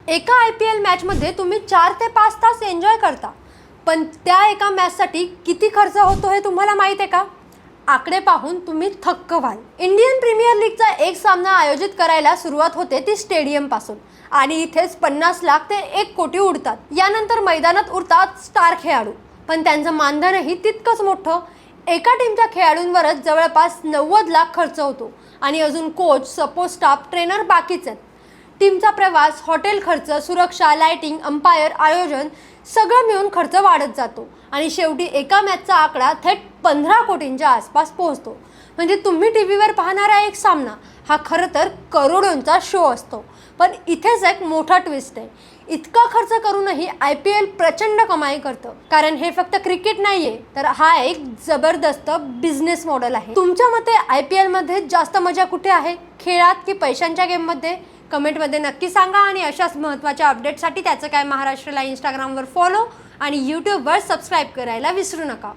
एका IPL मॅचमध्ये तुम्ही 4 ते 5 तास एन्जॉय करता, पण त्या एका मॅचसाठी किती खर्च होतो हे तुम्हाला माहीत आहे का? आकडे पाहून तुम्ही थक्क व्हाल. इंडियन प्रीमियर लीगचा एक सामना आयोजित करायला सुरुवात होते ती स्टेडियमपासून आणि इथेच 50 लाख ते 1 कोटी उडतात. यानंतर मैदानात उरतात स्टार खेळाडू, पण त्यांचं मानधनही तितकंच मोठं. एका टीमच्या खेळाडूंवरच जवळपास 90 लाख खर्च होतो आणि अजून कोच, सपोर्ट स्टाफ, ट्रेनर बाकीच आहेत. टीमचा प्रवास, हॉटेल खर्च, सुरक्षा, लाइटिंग, अंपायर, आयोजन सगळं मिळून खर्च वाढत जातो आणि शेवटी एका मॅचचा आकडा थेट 15 कोटींच्या आसपास पोहोचतो. म्हणजे तुम्ही टीव्हीवर पाहणारा एक सामना हा खरं तर करोडोंचा शो असतो. पण इथेच एक मोठा ट्विस्ट आहे. इतका खर्च करूनही IPL प्रचंड कमाई करतं, कारण हे फक्त क्रिकेट नाहीये, तर हा एक जबरदस्त बिझनेस मॉडेल आहे. तुमच्या मते IPL मध्ये जास्त मजा कुठे आहे, खेळात की पैशांच्या गेममध्ये? कमेंटमध्ये नक्की सांगा आणि अशाच महत्त्वाच्या अपडेटसाठी त्याचं काय महाराष्ट्रला इंस्टाग्रामवर फॉलो आणि यूट्यूबवर सबस्क्राईब करायला विसरू नका.